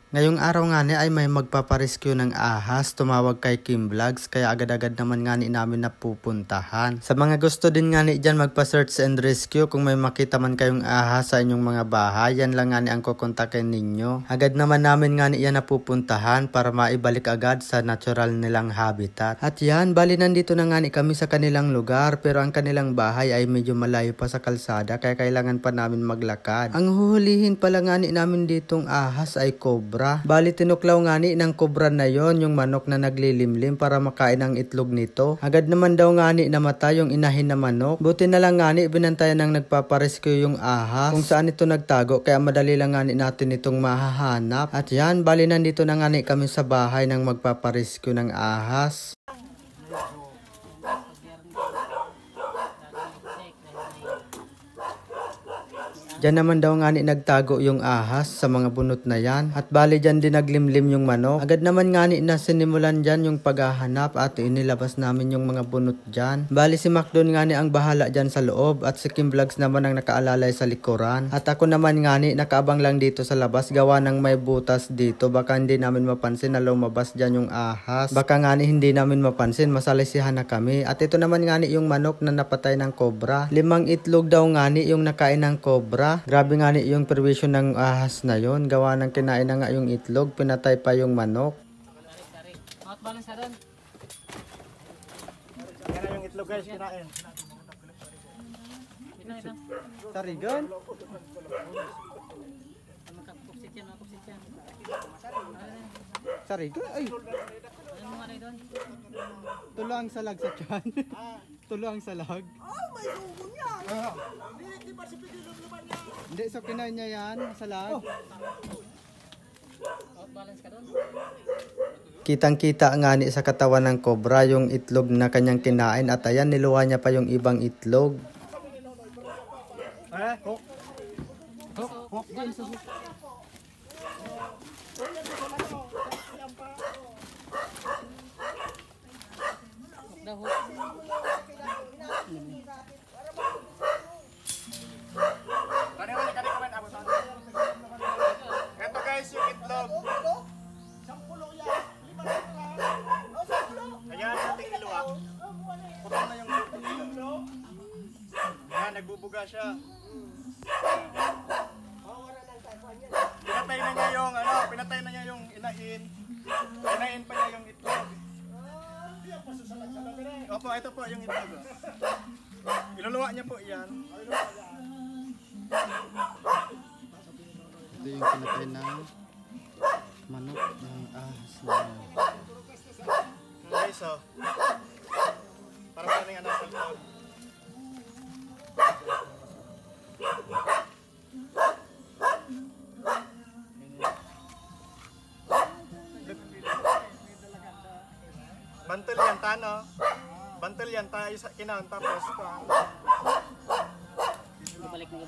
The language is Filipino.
Ngayong araw nga ni ay may magpaparescue ng ahas, tumawag kay Kim Vlogs kaya agad-agad naman nga ni namin napupuntahan. Sa mga gusto din nga ni dyan magpa-search and rescue, kung may makita man kayong ahas sa inyong mga bahay, yan lang nga ni ang kukontakin ninyo. Agad naman namin nga ni yan napupuntahan para maibalik agad sa natural nilang habitat. At yan, bali nandito na nga ni kami sa kanilang lugar pero ang kanilang bahay ay medyo malayo pa sa kalsada kaya kailangan pa namin maglakad. Ang huhulihin pala nga ni namin ditong ahas ay cobra. Bali tinuklaw nga ni ng kobra na yon yung manok na naglilimlim para makain ang itlog nito. Agad naman daw nga ni namatay yung inahin na manok. Buti na lang nga ni binantayan ng nagpaparescue yung ahas kung saan ito nagtago kaya madali lang nga ni natin itong mahahanap. At yan, bali nandito na nga ni kami sa bahay ng magpaparescue ng ahas. Diyan naman daw nga ni nagtago yung ahas sa mga bunot na yan. At bali dyan din naglimlim yung manok. Agad naman nga ni na sinimulan dyan yung paghahanap at inilabas namin yung mga bunot dyan. Bali si Macdon nga ni ang bahala dyan sa loob at si Kim Vlogs naman ang nakaalalay sa likuran. At ako naman nga ni nakaabang lang dito sa labas gawa ng may butas dito. Baka hindi namin mapansin na lumabas dyan yung ahas. Baka nga ni hindi namin mapansin, masalisihan na kami. At ito naman nga ni yung manok na napatay ng cobra. 5 itlog daw nga ni yung nakain ng cobra. Grabe nga ni yung perwisyon ng ahas na yon. Gawa ng kinain na nga yung itlog, pinatay pa yung manok. Yan na yung itlog guys, kinain. Tarigan? Tarigan? Ay! Tulo ang salag sa tiyan. Tulo ang salag. Oh, may sugon yan. Hindi ba si Pidilong naman yan? Hindi, so kinain niya yan, salag. Kitang-kita nga ni sa katawan ng cobra yung itlog na kanyang kinain at ayan, niluwa niya pa yung ibang itlog. Hook. Hook. Ito guys, yung itlog. Ayan, ating iluwa. Putol na yung itlog. Ayan, nagbubuga siya. Pinatay na niya yung inahin. Inahin pa niya yung itlog. Opo, ito po yung itlog. Iluluwa niya po yan. Ito yung pinatay ng manok ng ahas na yan. Okay, so. Parang kaming anak sa loob. Bantel yan, tano. Bantel yan, tayo sa kinaon tapos. Balik na